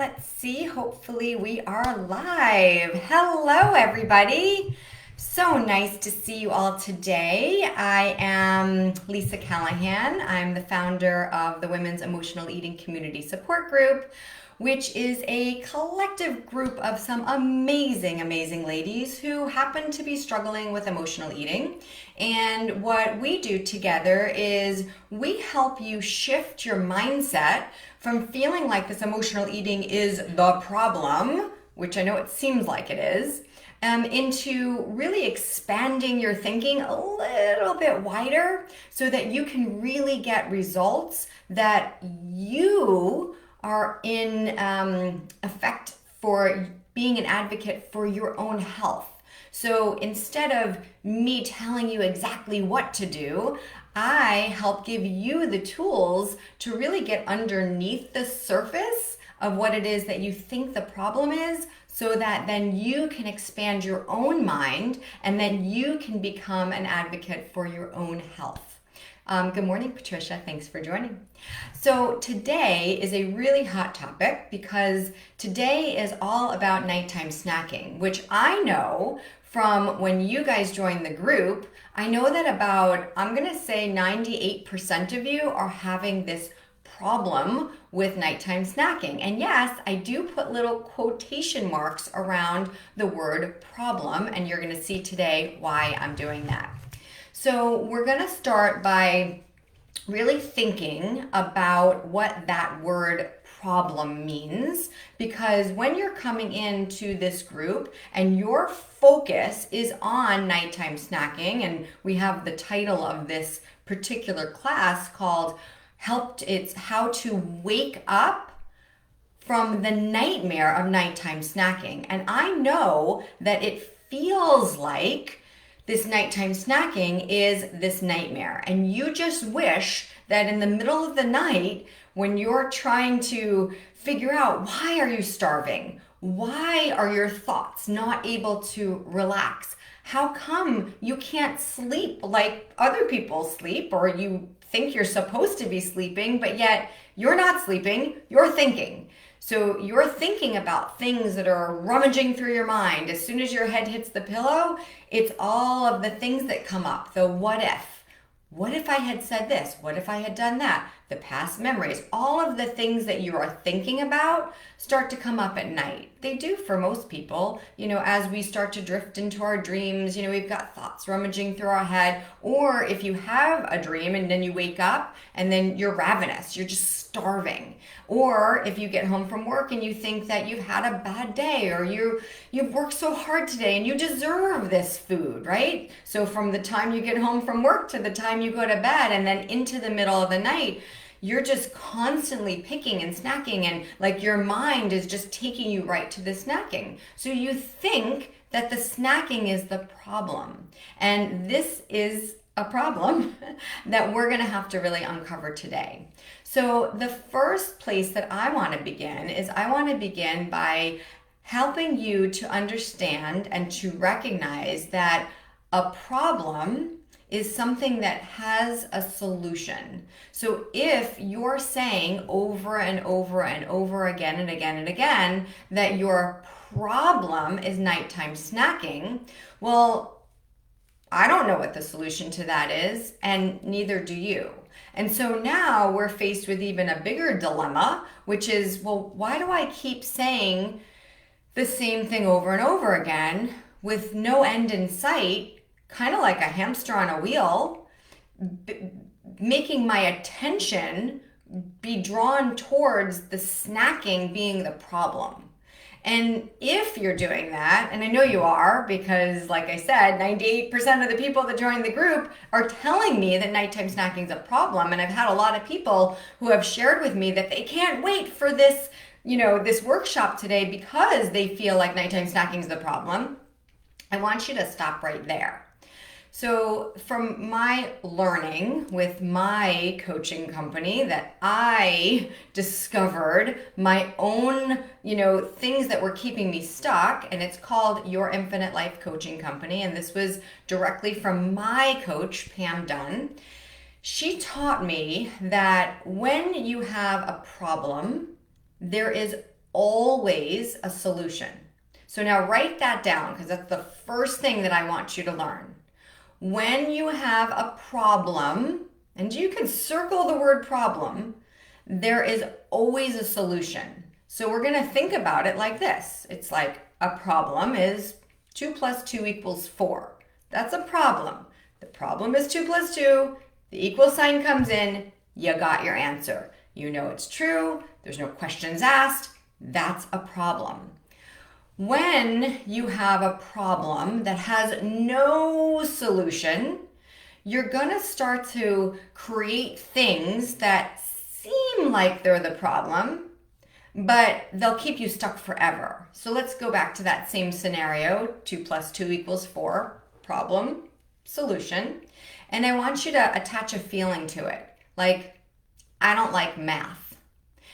Let's see. Hopefully, we are live. Hello, everybody. So nice to see you all today. I am Lisa Callahan. I'm the founder of the Women's Emotional Eating Community Support Group, which is a collective group of some amazing, amazing ladies who happen to be struggling with emotional eating. And what we do together is we help you shift your mindset from feeling like this emotional eating is the problem, which I know it seems like it is, into really expanding your thinking a little bit wider so that you can really get results that you are in effect for being an advocate for your own health. So instead of me telling you exactly what to do, I help give you the tools to really get underneath the surface of what it is that you think the problem is, so that then you can expand your own mind and then you can become an advocate for your own health. Good morning, Patricia. Thanks for joining. So today is a really hot topic because today is all about nighttime snacking, which I know from when you guys joined the group. I know that about, I'm going to say 98% of you are having this problem with nighttime snacking. And yes, I do put little quotation marks around the word problem, and you're going to see today why I'm doing that. So we're going to start by really thinking about what that word problem means, because when you're coming into this group and your focus is on nighttime snacking, and we have the title of this particular class called it's how to wake up from the nightmare of nighttime snacking. And I know that it feels like this nighttime snacking is this nightmare. And you just wish that in the middle of the night, when you're trying to figure out why are you starving? Why are your thoughts not able to relax? How come you can't sleep like other people sleep, or you think you're supposed to be sleeping, but yet you're not sleeping, you're thinking. So you're thinking about things that are rummaging through your mind. As soon as your head hits the pillow, it's all of the things that come up. The what if. What if I had said this? What if I had done that? The past memories, all of the things that you are thinking about start to come up at night. They do for most people. As we start to drift into our dreams, we've got thoughts rummaging through our head. Or if you have a dream and then you wake up and then you're ravenous, you're just starving. Or if you get home from work and you think that you've had a bad day, or you've worked so hard today and you deserve this food, right? So from the time you get home from work to the time you go to bed and then into the middle of the night, you're just constantly picking and snacking, and like your mind is just taking you right to the snacking. So you think that the snacking is the problem. And this is a problem that we're going to have to really uncover today. So the first place that I want to begin is I want to begin by helping you to understand and to recognize that a problem is something that has a solution. So if you're saying over and over and over again and again and again that your problem is nighttime snacking, well, I don't know what the solution to that is, and neither do you. And so now we're faced with even a bigger dilemma, which is, well, why do I keep saying the same thing over and over again with no end in sight? Kind of like a hamster on a wheel, making my attention be drawn towards the snacking being the problem. And if you're doing that, and I know you are, because like I said, 98% of the people that join the group are telling me that nighttime snacking is a problem. And I've had a lot of people who have shared with me that they can't wait for this, this workshop today because they feel like nighttime snacking is the problem. I want you to stop right there. So from my learning with my coaching company, that I discovered my own, things that were keeping me stuck, and it's called Your Infinite Life Coaching Company. And this was directly from my coach, Pam Dunn. She taught me that when you have a problem, there is always a solution. So now write that down because that's the first thing that I want you to learn. When you have a problem, and you can circle the word problem, there is always a solution. So we're going to think about it like this. It's like a problem is 2 plus 2 equals 4. That's a problem. The problem is 2 plus 2. The equal sign comes in. You got your answer. You know it's true. There's no questions asked. That's a problem. When you have a problem that has no solution, you're going to start to create things that seem like they're the problem, but they'll keep you stuck forever. So let's go back to that same scenario, 2 plus 2 equals 4, problem, solution. And I want you to attach a feeling to it, like, I don't like math.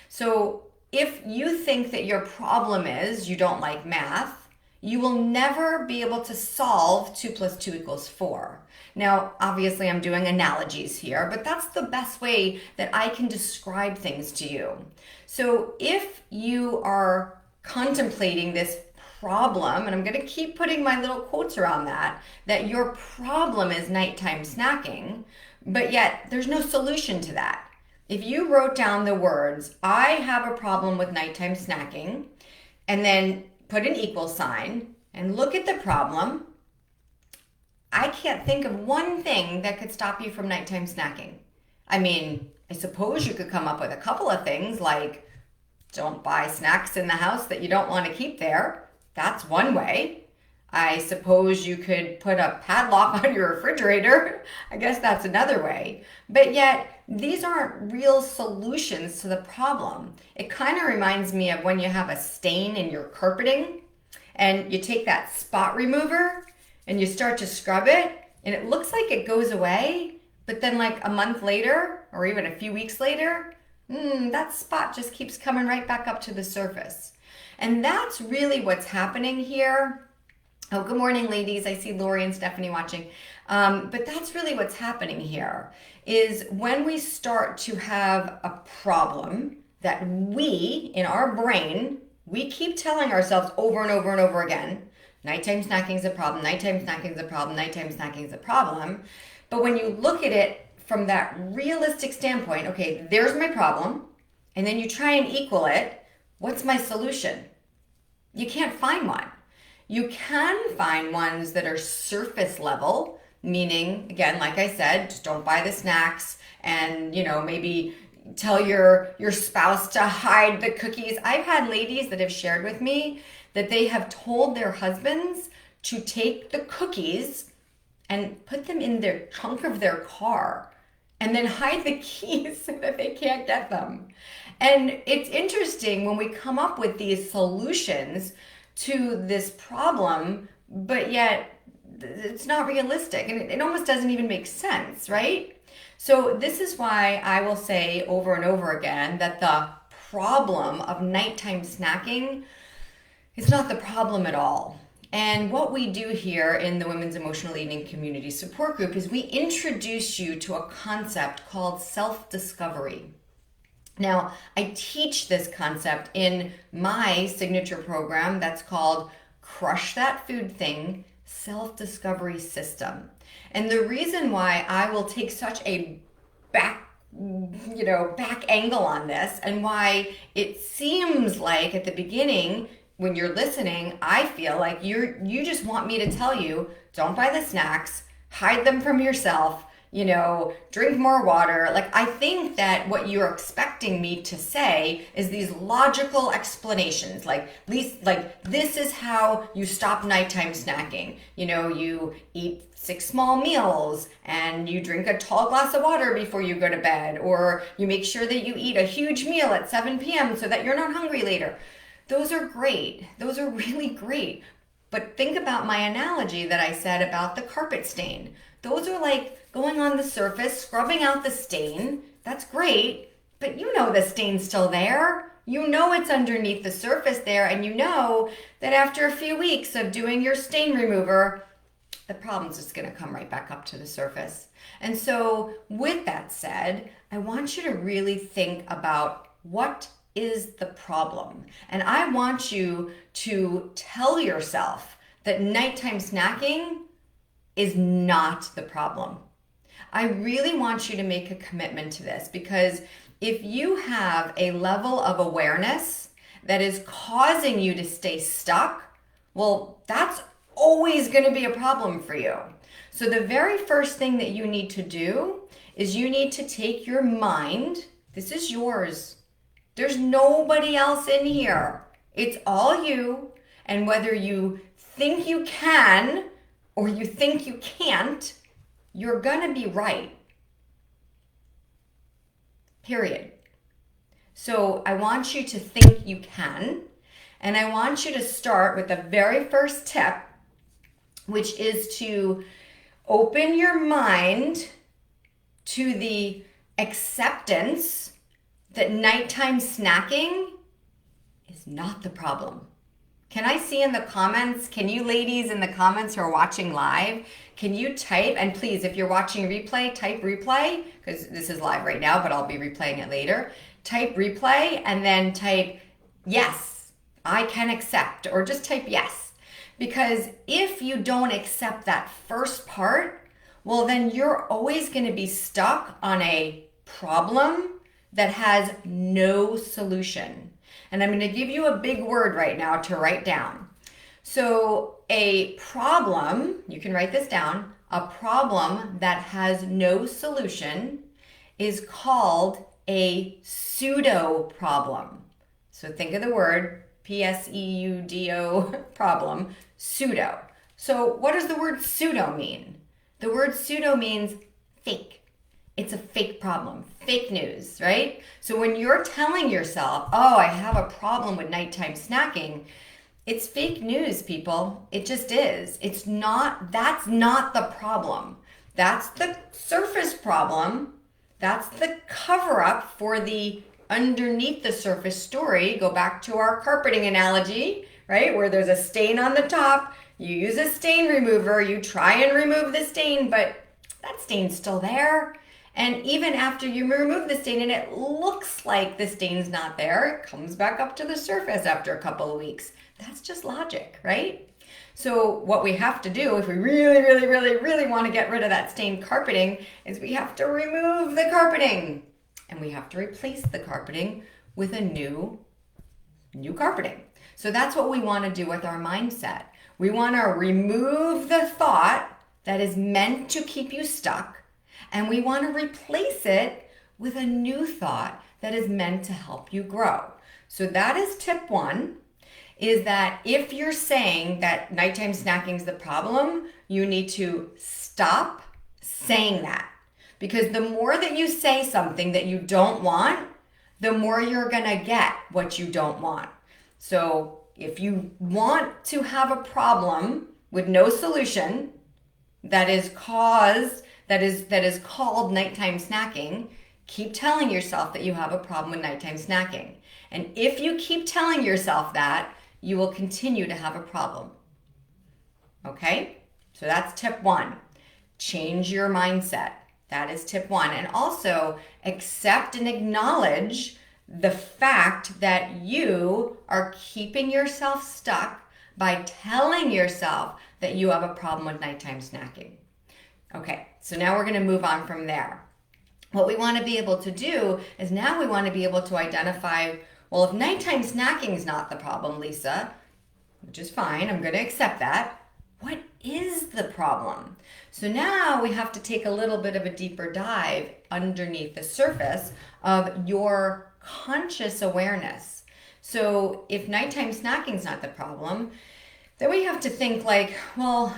So if you think that your problem is you don't like math, you will never be able to solve 2 plus 2 equals 4. Now, obviously I'm doing analogies here, but that's the best way that I can describe things to you. So if you are contemplating this problem, and I'm going to keep putting my little quotes around that your problem is nighttime snacking, but yet there's no solution to that. If you wrote down the words, I have a problem with nighttime snacking, and then put an equal sign and look at the problem, I can't think of one thing that could stop you from nighttime snacking. I mean, I suppose you could come up with a couple of things like don't buy snacks in the house that you don't want to keep there. That's one way. I suppose you could put a padlock on your refrigerator. I guess that's another way. But yet, these aren't real solutions to the problem. It kind of reminds me of when you have a stain in your carpeting and you take that spot remover and you start to scrub it and it looks like it goes away, but then like a month later or even a few weeks later, that spot just keeps coming right back up to the surface. And that's really what's happening here. Oh, good morning, ladies. I see Lori and Stephanie watching. But that's really what's happening here is when we start to have a problem that we, in our brain, we keep telling ourselves over and over and over again, nighttime snacking is a problem, nighttime snacking is a problem, nighttime snacking is a problem. But when you look at it from that realistic standpoint, okay, there's my problem, and then you try and equal it, what's my solution? You can't find one. You can find ones that are surface level, meaning, again, like I said, just don't buy the snacks and, maybe tell your spouse to hide the cookies. I've had ladies that have shared with me that they have told their husbands to take the cookies and put them in their trunk of their car and then hide the keys so that they can't get them. And it's interesting when we come up with these solutions to this problem, but yet it's not realistic and it almost doesn't even make sense, right? So this is why I will say over and over again that the problem of nighttime snacking is not the problem at all. And what we do here in the Women's Emotional Eating Community Support Group is we introduce you to a concept called self-discovery. Now, I teach this concept in my signature program that's called Crush That Food Thing Self-Discovery System. And the reason why I will take such a back angle on this and why it seems like at the beginning when you're listening, I feel like you just want me to tell you, don't buy the snacks, hide them from yourself, drink more water. Like, I think that what you're expecting me to say is these logical explanations. Like, at least, this is how you stop nighttime snacking. You eat 6 small meals and you drink a tall glass of water before you go to bed, or you make sure that you eat a huge meal at 7 p.m. so that you're not hungry later. Those are great. Those are really great. But think about my analogy that I said about the carpet stain. Those are like going on the surface, scrubbing out the stain. That's great, but the stain's still there. It's underneath the surface there, and that after a few weeks of doing your stain remover, the problem's just going to come right back up to the surface. And so with that said, I want you to really think about what is the problem? And I want you to tell yourself that nighttime snacking is not the problem. I really want you to make a commitment to this, because if you have a level of awareness that is causing you to stay stuck, well, that's always going to be a problem for you. So the very first thing that you need to do is you need to take your mind. This is yours. There's nobody else in here. It's all you. And whether you think you can or you think you can't, you're going to be right. Period. So I want you to think you can. And I want you to start with the very first tip, which is to open your mind to the acceptance that nighttime snacking is not the problem. Can I see in the comments, can you ladies in the comments who are watching live, can you type, and please, if you're watching replay, type replay, because this is live right now, but I'll be replaying it later. Type replay and then type yes, I can accept, or just type yes. Because if you don't accept that first part, well, then you're always going to be stuck on a problem that has no solution. And I'm going to give you a big word right now to write down. So a problem, you can write this down, a problem that has no solution is called a pseudo problem. So think of the word Pseudo problem, pseudo. So what does the word pseudo mean? The word pseudo means fake. It's a fake problem, fake news, right? So when you're telling yourself, oh, I have a problem with nighttime snacking, it's fake news, people. It just is. It's not, that's not the problem. That's the surface problem. That's the cover up for the underneath the surface story. Go back to our carpeting analogy, right? Where there's a stain on the top. You use a stain remover, you try and remove the stain, but that stain's still there. And even after you remove the stain and it looks like the stain's not there, it comes back up to the surface after a couple of weeks. That's just logic, right? So what we have to do if we really want to get rid of that stained carpeting is we have to remove the carpeting. And we have to replace the carpeting with a new carpeting. So that's what we want to do with our mindset. We want to remove the thought that is meant to keep you stuck, and we want to replace it with a new thought that is meant to help you grow. So that is tip one, is that if you're saying that nighttime snacking is the problem, you need to stop saying that. Because the more that you say something that you don't want, the more you're going to get what you don't want. So if you want to have a problem with no solution that is called nighttime snacking, keep telling yourself that you have a problem with nighttime snacking. And if you keep telling yourself that, you will continue to have a problem. Okay? So that's tip one. Change your mindset. That is tip one. And also accept and acknowledge the fact that you are keeping yourself stuck by telling yourself that you have a problem with nighttime snacking. Okay, so now we're going to move on from there. What we want to be able to do is now we want to be able to identify, well, if nighttime snacking is not the problem, Lisa, which is fine, I'm going to accept that. What is the problem? So now we have to take a little bit of a deeper dive underneath the surface of your conscious awareness. So if nighttime snacking is not the problem, then we have to think like, well,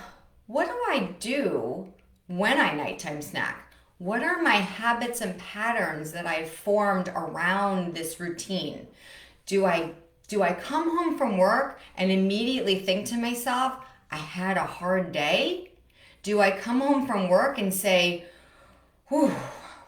what do I do when I nighttime snack? What are my habits and patterns that I've formed around this routine? Do I come home from work and immediately think to myself, I had a hard day? Do I come home from work and say, whew,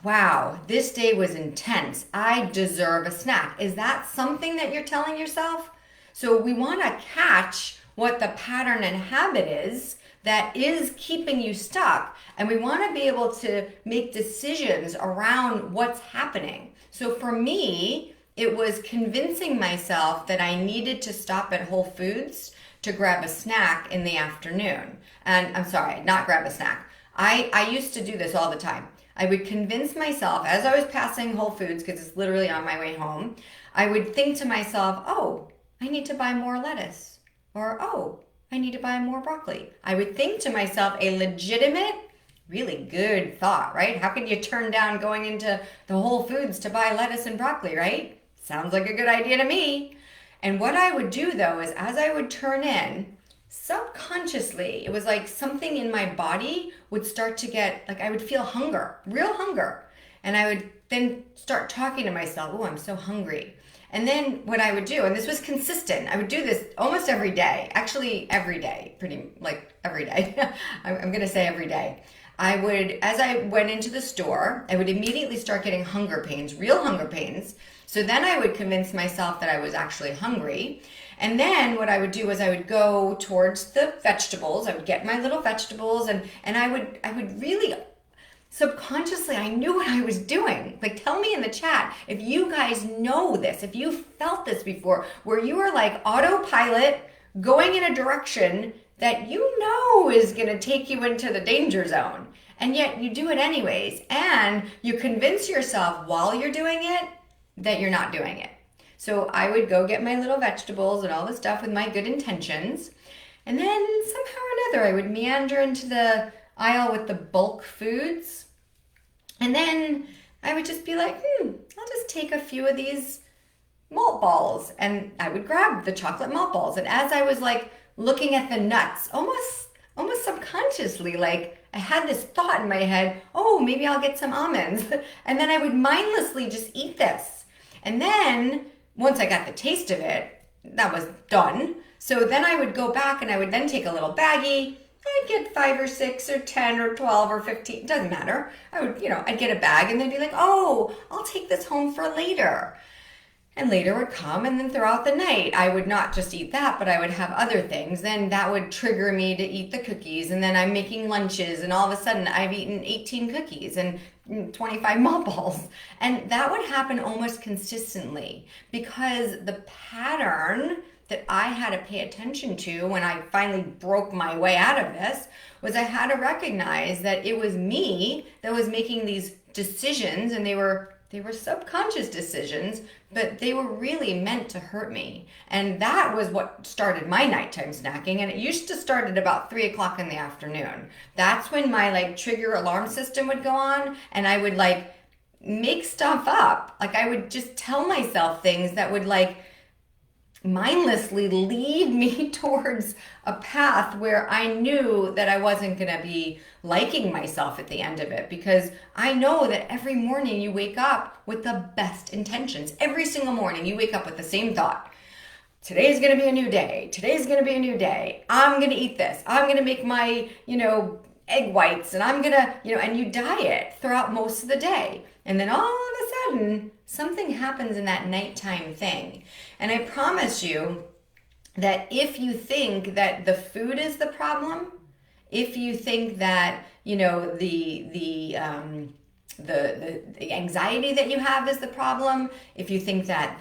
wow, this day was intense. I deserve a snack. Is that something that you're telling yourself? So we want to catch what the pattern and habit is that is keeping you stuck. And we want to be able to make decisions around what's happening. So for me, it was convincing myself that I needed to stop at Whole Foods to grab a snack in the afternoon. And I'm sorry, not grab a snack. I used to do this all the time. I would convince myself as I was passing Whole Foods, because it's literally on my way home, I would think to myself, oh, I need to buy more lettuce. Or, oh, I need to buy more broccoli. I would think to myself a legitimate, really good thought, right? How can you turn down going into the Whole Foods to buy lettuce and broccoli, right? Sounds like a good idea to me. And what I would do though is as I would turn in, subconsciously, it was like something in my body would start to get, like I would feel hunger, real hunger. And I would then start talking to myself, oh, I'm so hungry. And then what I would do, and this was consistent, I would do this almost every day, actually every day, pretty like every day. I'm going to say every day. I would, as I went into the store, I would immediately start getting hunger pains, real hunger pains. So then I would convince myself that I was actually hungry. And then what I would do is I would go towards the vegetables. I would get my little vegetables and I would really subconsciously, I knew what I was doing. Like, tell me in the chat if you guys know this, if you felt this before, where you are like autopilot going in a direction that you know is going to take you into the danger zone. And yet you do it anyways. And you convince yourself while you're doing it that you're not doing it. So I would go get my little vegetables and all the stuff with my good intentions. And then somehow or another, I would meander into the aisle with the bulk foods. And then I would just be like, I'll just take a few of these malt balls. And I would grab the chocolate malt balls. And as I was like looking at the nuts, almost subconsciously, like I had this thought in my head, oh, maybe I'll get some almonds. And then I would mindlessly just eat this. And then once I got the taste of it, that was done. So then I would go back and I would then take a little baggie. I'd get 5 or 6 or 10 or 12 or 15, it doesn't matter. I'd get a bag and then be like, oh, I'll take this home for later. And later would come, and then throughout the night, I would not just eat that, but I would have other things. Then that would trigger me to eat the cookies. And then I'm making lunches, and all of a sudden I've eaten 18 cookies and 25 malt balls. And that would happen almost consistently because the pattern that I had to pay attention to when I finally broke my way out of this was I had to recognize that it was me that was making these decisions, and they were subconscious decisions, but they were really meant to hurt me. And that was what started my nighttime snacking. And it used to start at about 3 o'clock in the afternoon. That's when my like trigger alarm system would go on, and I would like make stuff up. Like I would just tell myself things that would like mindlessly lead me towards a path where I knew that I wasn't going to be liking myself at the end of it, because I know that every morning you wake up with the best intentions. Every single morning you wake up with the same thought. Today's going to be a new day. Today's going to be a new day. I'm going to eat this. I'm going to make my, egg whites, and I'm going to, and you diet throughout most of the day. And then all of a sudden, something happens in that nighttime thing. And I promise you that if you think that the food is the problem, if you think that, the anxiety that you have is the problem, if you think that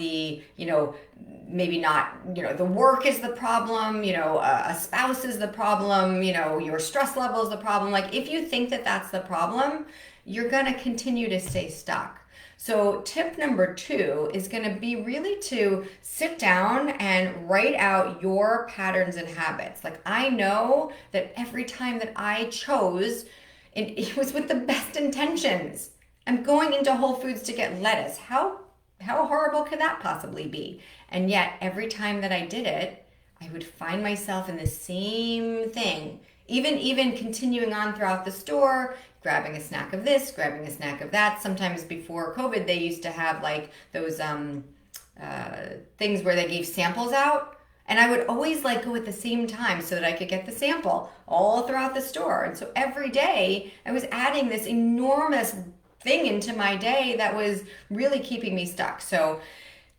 maybe not, the work is the problem, a spouse is the problem, your stress level is the problem. Like if you think that that's the problem, you're going to continue to stay stuck. So tip number 2 is going to be really to sit down and write out your patterns and habits. Like I know that every time that I chose, it was with the best intentions. I'm going into Whole Foods to get lettuce. How horrible could that possibly be? And yet every time that I did it, I would find myself in the same thing. Even continuing on throughout the store, grabbing a snack of this, grabbing a snack of that. Sometimes before COVID, they used to have like those things where they gave samples out. And I would always like go at the same time so that I could get the sample all throughout the store. And so every day I was adding this enormous thing into my day that was really keeping me stuck. So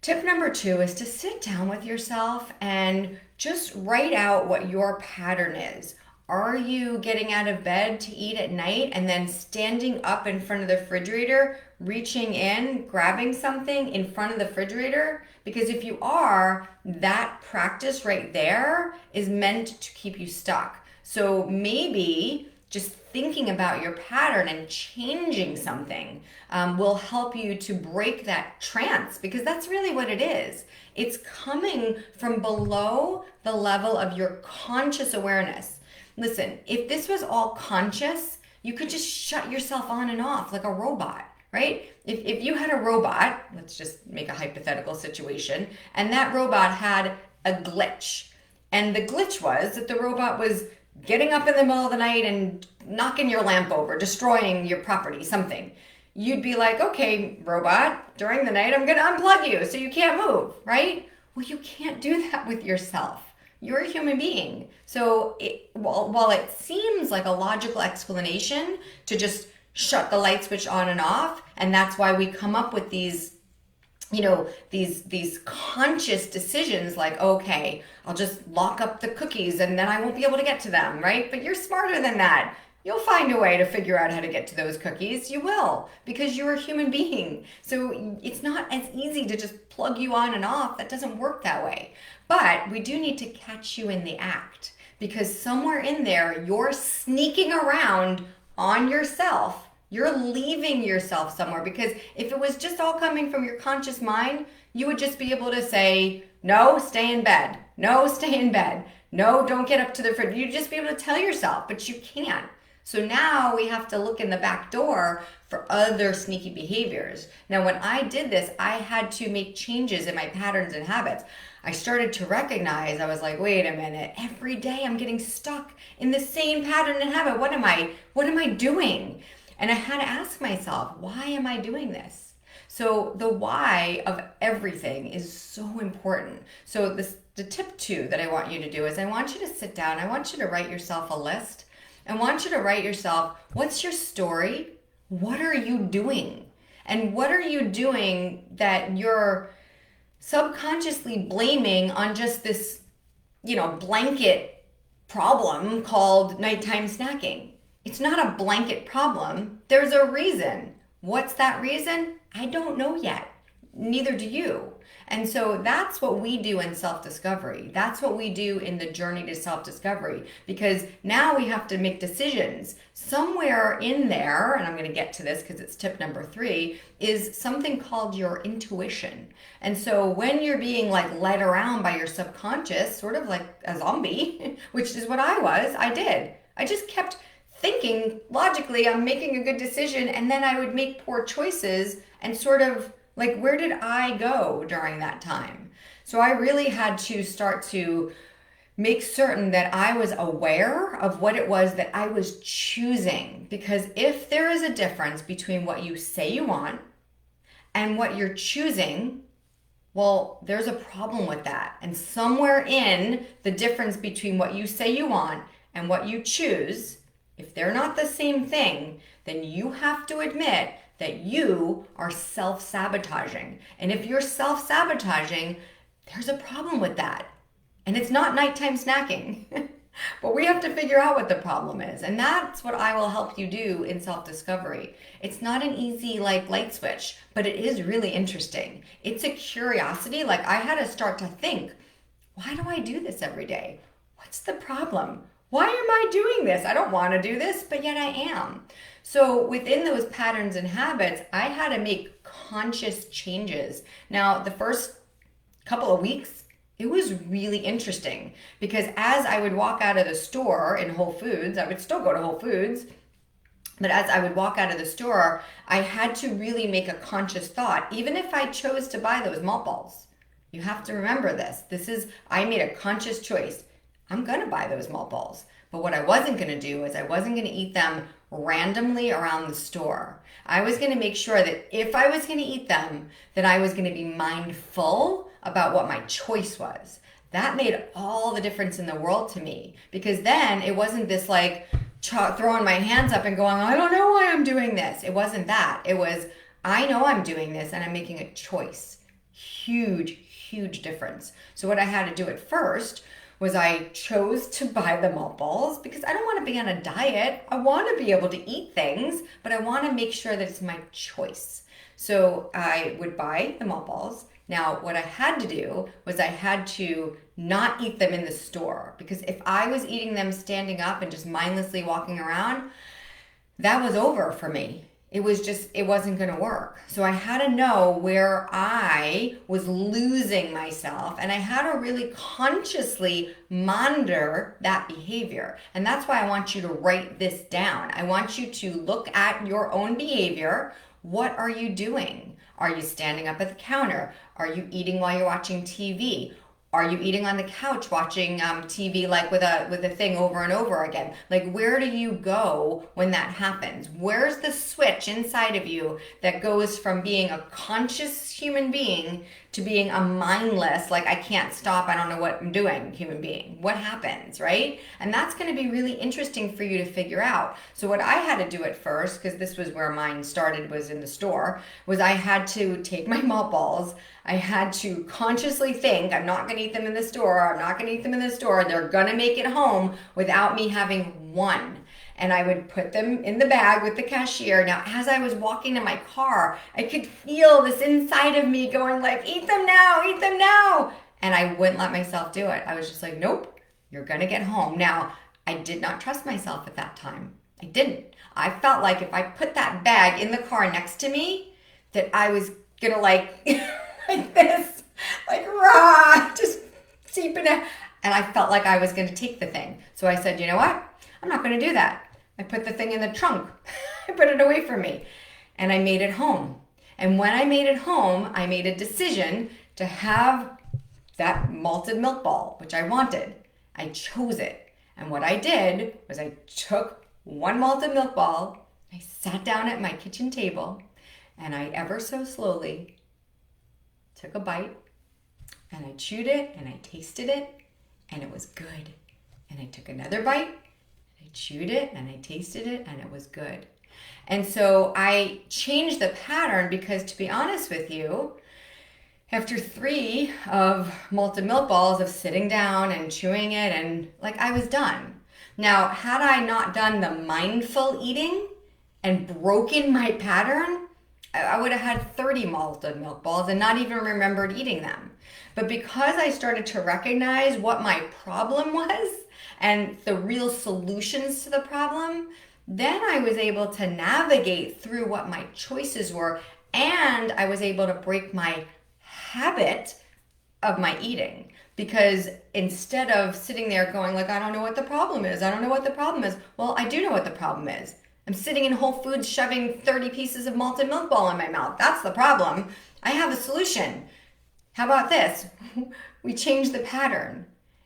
tip number 2 is to sit down with yourself and just write out what your pattern is. Are you getting out of bed to eat at night and then standing up in front of the refrigerator reaching in, grabbing something in front of the refrigerator? Because if you are, that practice right there is meant to keep you stuck. So maybe just thinking about your pattern and changing something will help you to break that trance, because that's really what it is. It's coming from below the level of your conscious awareness. Listen, if this was all conscious, you could just shut yourself on and off like a robot, right? If you had a robot, let's just make a hypothetical situation, and that robot had a glitch. And the glitch was that the robot was getting up in the middle of the night and knocking your lamp over, destroying your property, something. You'd be like, okay, robot, during the night, I'm going to unplug you so you can't move, right? Well, you can't do that with yourself. You're a human being. So while it seems like a logical explanation to just shut the light switch on and off, and that's why we come up with these these conscious decisions like, okay, I'll just lock up the cookies and then I won't be able to get to them, right? But you're smarter than that. You'll find a way to figure out how to get to those cookies. You will, because you're a human being. So it's not as easy to just plug you on and off. That doesn't work that way. But we do need to catch you in the act, because somewhere in there, you're sneaking around on yourself. You're leaving yourself somewhere, because if it was just all coming from your conscious mind, you would just be able to say, no, stay in bed. No, stay in bed. No, don't get up to the fridge. You'd just be able to tell yourself, but you can't. So now we have to look in the back door for other sneaky behaviors. Now, when I did this, I had to make changes in my patterns and habits. I started to recognize, I was like, wait a minute, every day I'm getting stuck in the same pattern and habit. What am I doing? And I had to ask myself, why am I doing this? So the why of everything is so important. So the tip 2 that I want you to do is I want you to sit down. I want you to write yourself a list. I want you to write yourself, what's your story? What are you doing? And what are you doing that you're subconsciously blaming on just this, blanket problem called nighttime snacking? It's not a blanket problem. There's a reason. What's that reason? I don't know yet. Neither do you. And so that's what we do in self-discovery. That's what we do in the journey to self-discovery, because now we have to make decisions. Somewhere in there, and I'm going to get to this because it's tip number 3, is something called your intuition. And so when you're being led around by your subconscious, sort of like a zombie, which is what I did. I just kept thinking logically I'm making a good decision, and then I would make poor choices and sort of where did I go during that time? So I really had to start to make certain that I was aware of what it was that I was choosing, because if there is a difference between what you say you want and what you're choosing, well, there's a problem with that. And somewhere in the difference between what you say you want and what you choose, if they're not the same thing, then you have to admit that you are self-sabotaging. And if you're self-sabotaging, there's a problem with that. And it's not nighttime snacking. But we have to figure out what the problem is. And that's what I will help you do in self-discovery. It's not an easy light switch, but it is really interesting. It's a curiosity. I had to start to think, why do I do this every day? What's the problem? Why am I doing this? I don't want to do this, but yet I am. So within those patterns and habits, I had to make conscious changes. Now, the first couple of weeks, it was really interesting, because as I would walk out of the store in Whole Foods, I would still go to Whole Foods, but as I would walk out of the store, I had to really make a conscious thought, even if I chose to buy those malt balls. You have to remember this. I made a conscious choice. I'm going to buy those malt balls. But what I wasn't going to do is I wasn't going to eat them randomly around the store. I was going to make sure that if I was going to eat them, that I was going to be mindful about what my choice was. That made all the difference in the world to me, because then it wasn't this throwing my hands up and going, I don't know why I'm doing this. It wasn't that. It was, I know I'm doing this and I'm making a choice. Huge, huge difference. So what I had to do at first was I chose to buy the malt balls, because I don't want to be on a diet. I want to be able to eat things, but I want to make sure that it's my choice. So I would buy the malt balls. Now, what I had to do was I had to not eat them in the store, because if I was eating them standing up and just mindlessly walking around, that was over for me. It wasn't going to work. So I had to know where I was losing myself, and I had to really consciously monitor that behavior. And that's why I want you to write this down. I want you to look at your own behavior. What are you doing? Are you standing up at the counter? Are you eating while you're watching TV? Are you eating on the couch watching TV like with a thing over and over again? Like, where do you go when that happens? Where's the switch inside of you that goes from being a conscious human being to being a mindless, like I can't stop, I don't know what I'm doing human being? What happens, right? And that's going to be really interesting for you to figure out. So what I had to do at first, because this was where mine started, was in the store, was I had to take my malt balls. I had to consciously think, I'm not going to eat them in the store. I'm not going to eat them in the store. They're going to make it home without me having one. And I would put them in the bag with the cashier. Now, as I was walking to my car, I could feel this inside of me going like, eat them now, eat them now. And I wouldn't let myself do it. I was just like, nope, you're going to get home. Now, I did not trust myself at that time. I didn't. I felt like if I put that bag in the car next to me, that I was going to like this, like rah, just deep in it. And I felt like I was going to take the thing. So I said, you know what? I'm not going to do that. I put the thing in the trunk. I put it away from me. And I made it home. And when I made it home, I made a decision to have that malted milk ball, which I wanted. I chose it. And what I did was I took one malted milk ball, I sat down at my kitchen table, and I ever so slowly took a bite, and I chewed it, and I tasted it, and it was good. And I took another bite, I chewed it, and I tasted it, and it was good. And so I changed the pattern because, to be honest with you, after 3 of malted milk balls of sitting down and chewing it, and like I was done. Now, had I not done the mindful eating and broken my pattern, I would have had 30 malted milk balls and not even remembered eating them. But because I started to recognize what my problem was and the real solutions to the problem, then I was able to navigate through what my choices were, and I was able to break my habit of my eating. Because instead of sitting there going like, I don't know what the problem is, I don't know what the problem is. Well, I do know what the problem is. I'm sitting in Whole Foods shoving 30 pieces of malted milk ball in my mouth. That's the problem. I have a solution. How about this? We changed the pattern.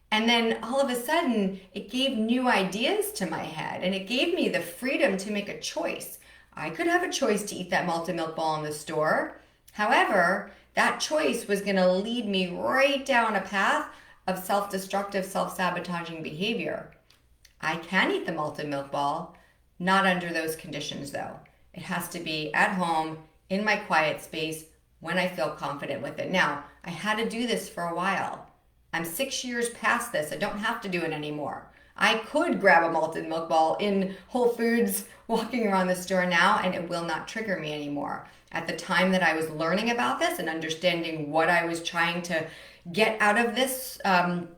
And then all of a sudden, it gave new ideas to my head, and it gave me the freedom to make a choice. I could have a choice to eat that malted milk ball in the store. However, that choice was going to lead me right down a path of self-destructive, self-sabotaging behavior. I can eat the malted milk ball, not under those conditions though. It has to be at home, in my quiet space, when I feel confident with it. Now, I had to do this for a while. I'm 6 years past this. I don't have to do it anymore. I could grab a malted milk ball in Whole Foods walking around the store now, and it will not trigger me anymore. At the time that I was learning about this and understanding what I was trying to get out of this from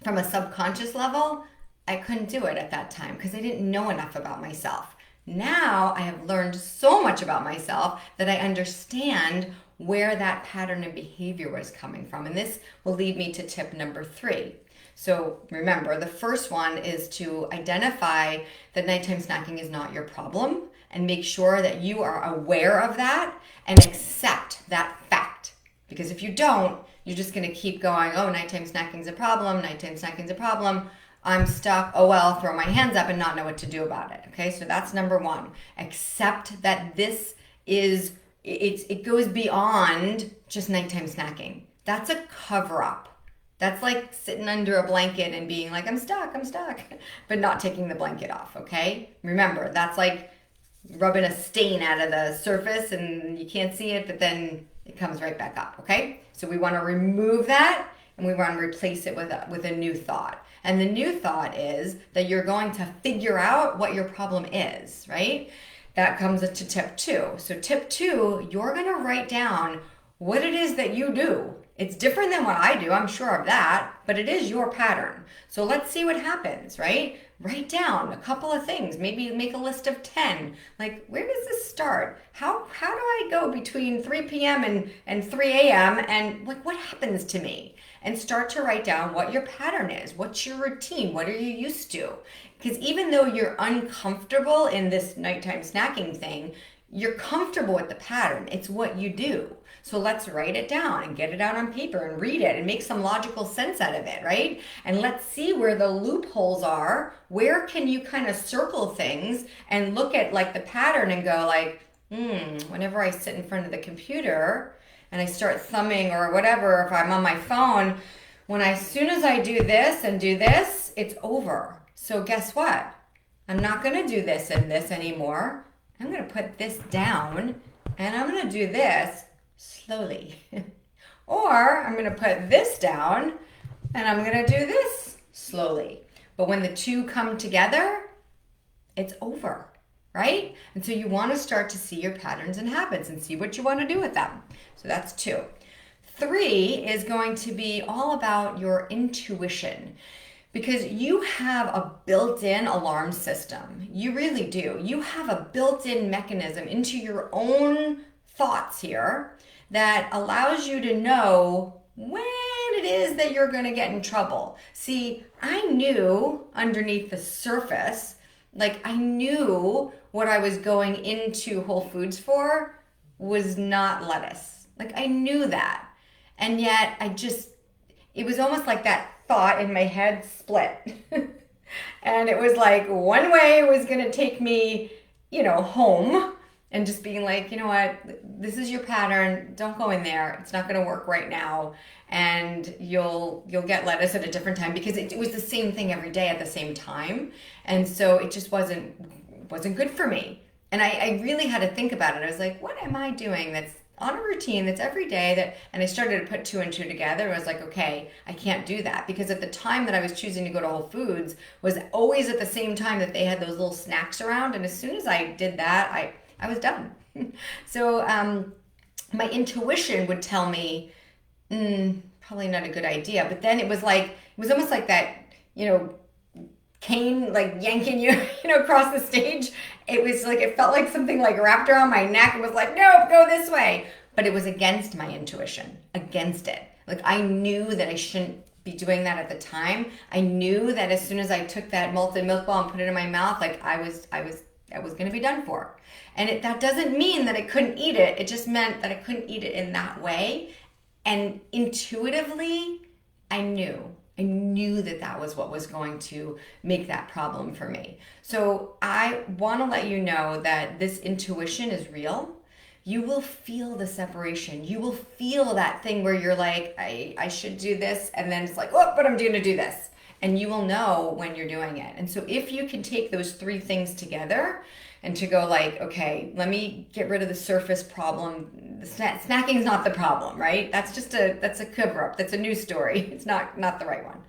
a subconscious level, I couldn't do it at that time because I didn't know enough about myself. Now I have learned so much about myself that I understand where that pattern of behavior was coming from. And this will lead me to tip number 3. So remember, the first one is to identify that nighttime snacking is not your problem and make sure that you are aware of that and accept that fact. Because if you don't, you're just going to keep going, oh, nighttime snacking is a problem, nighttime snacking is a problem. I'm stuck, oh well, throw my hands up and not know what to do about it. Okay, so that's number 1. Accept that this is, it goes beyond just nighttime snacking. That's a cover-up. That's like sitting under a blanket and being like, I'm stuck, but not taking the blanket off, okay? Remember, that's like rubbing a stain out of the surface and you can't see it, but then it comes right back up, okay? So we want to remove that and we want to replace it with a new thought. And the new thought is that you're going to figure out what your problem is, right? that comes to tip two. So tip two, you're going to write down what it is that you do. It's different than what I do, I'm sure of that, but it is your pattern. So let's see what happens, right? Write down a couple of things. Maybe make a list of 10. Like, where does this start? How do I go between 3 p.m. and 3 a.m. and like what happens to me? And start to write down what your pattern is. What's your routine? What are you used to? Because even though you're uncomfortable in this nighttime snacking thing, you're comfortable with the pattern. It's what you do. So let's write it down and get it out on paper and read it and make some logical sense out of it, right? And let's see where the loopholes are. Where can you kind of circle things and look at like the pattern and go like, whenever I sit in front of the computer and I start thumbing or whatever, if I'm on my phone, as soon as I do this and do this, it's over. So guess what? I'm not going to do this and this anymore. I'm going to put this down and I'm going to do this slowly. Or I'm going to put this down and I'm going to do this slowly. But when the two come together, it's over, right? And so you want to start to see your patterns and habits and see what you want to do with them. So that's 2. 3 is going to be all about your intuition. Because you have a built-in alarm system. You really do. You have a built-in mechanism into your own thoughts here that allows you to know when it is that you're going to get in trouble. See, I knew underneath the surface, like I knew what I was going into Whole Foods for was not lettuce. Like I knew that. And yet it was almost like that thought in my head split. And it was like one way was going to take me, home and just being like, you know what, this is your pattern. Don't go in there. It's not going to work right now. And you'll get lettuce at a different time because it was the same thing every day at the same time. And so it just wasn't good for me. And I really had to think about it. I was like, what am I doing that's on a routine that's every day and I started to put 2 and 2 together. I was like, okay, I can't do that because at the time that I was choosing to go to Whole Foods was always at the same time that they had those little snacks around. And as soon as I did that, I was done. So my intuition would tell me, probably not a good idea. But then it was almost like that, cane like yanking you, across the stage. It felt like something like wrapped around my neck and was like, no, go this way. But it was against my intuition, against it. Like I knew that I shouldn't be doing that at the time. I knew that as soon as I took that malted milk ball and put it in my mouth, like I was going to be done for. And that doesn't mean that I couldn't eat it. It just meant that I couldn't eat it in that way. And intuitively, I knew that was what was going to make that problem for me. So I want to let you know that this intuition is real. You will feel the separation. You will feel that thing where you're like, I should do this. And then it's like, oh, but I'm going to do this. And you will know when you're doing it. And so if you can take those 3 things together and to go like, okay, let me get rid of the surface problem. The snacking is not the problem, right? That's a cover up. That's a news story. It's not the right one.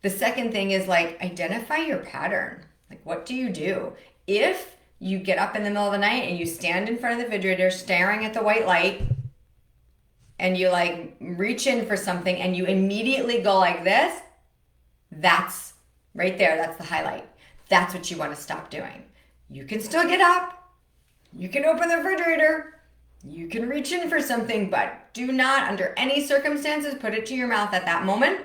The second thing is like identify your pattern. Like what do you do? If you get up in the middle of the night and you stand in front of the refrigerator staring at the white light and you like reach in for something and you immediately go like this, that's right there. That's the highlight. That's what you want to stop doing. You can still get up. You can open the refrigerator. You can reach in for something, but do not, under any circumstances, put it to your mouth at that moment.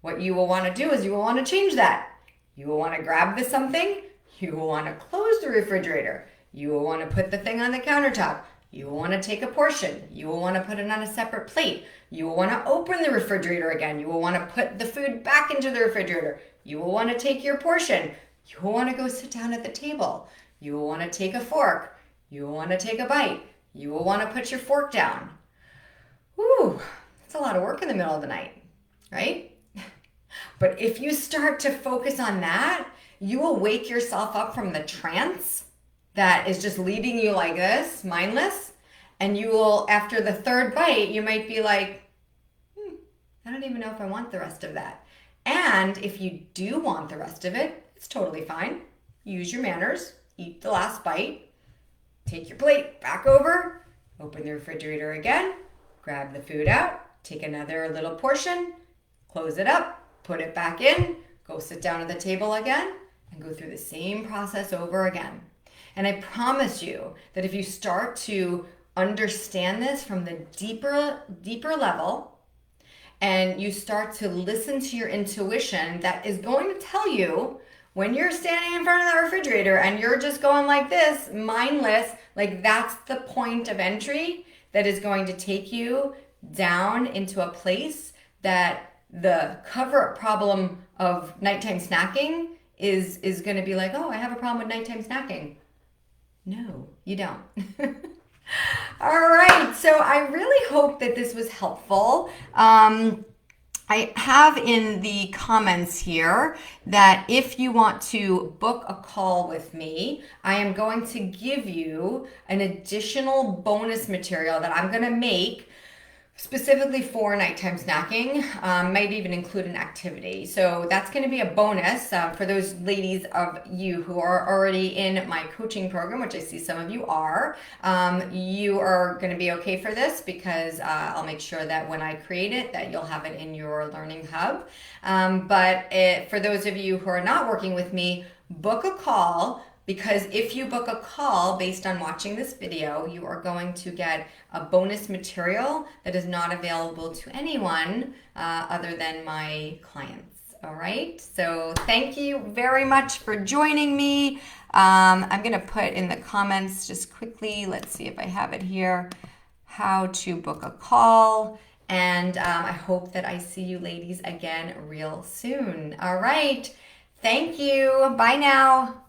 What you will want to do is you will want to change that. You will want to grab something. You will want to close the refrigerator. You will want to put the thing on the countertop. You will want to take a portion. You will want to put it on a separate plate. You will want to open the refrigerator again. You will want to put the food back into the refrigerator. You will want to take your portion. You will want to go sit down at the table. You will want to take a fork. You will want to take a bite. You will want to put your fork down. Whew, it's a lot of work in the middle of the night, right? But if you start to focus on that, you will wake yourself up from the trance that is just leaving you like this, mindless. And you will, after the 3rd bite, you might be like, I don't even know if I want the rest of that. And if you do want the rest of it, it's totally fine. Use your manners, eat the last bite, take your plate back over, open the refrigerator again, grab the food out, take another little portion, close it up, put it back in, go sit down at the table again, and go through the same process over again. And I promise you that if you start to understand this from the deeper level, and you start to listen to your intuition, that is going to tell you when you're standing in front of that refrigerator and you're just going like this, mindless, like that's the point of entry that is going to take you down into a place that the cover-up problem of nighttime snacking is going to be like, oh, I have a problem with nighttime snacking. No, you don't. All right, so I really hope that this was helpful. I have in the comments here that if you want to book a call with me, I am going to give you an additional bonus material that I'm going to make specifically for nighttime snacking, might even include an activity. So that's going to be a bonus for those ladies of you who are already in my coaching program, which I see some of you are. You are going to be okay for this because I'll make sure that when I create it, that you'll have it in your learning hub. But for those of you who are not working with me, book a call. Because if you book a call based on watching this video, you are going to get a bonus material that is not available to anyone other than my clients. All right, so thank you very much for joining me. I'm going to put in the comments just quickly, let's see if I have it here, how to book a call. And I hope that I see you ladies again real soon. All right, thank you. Bye now.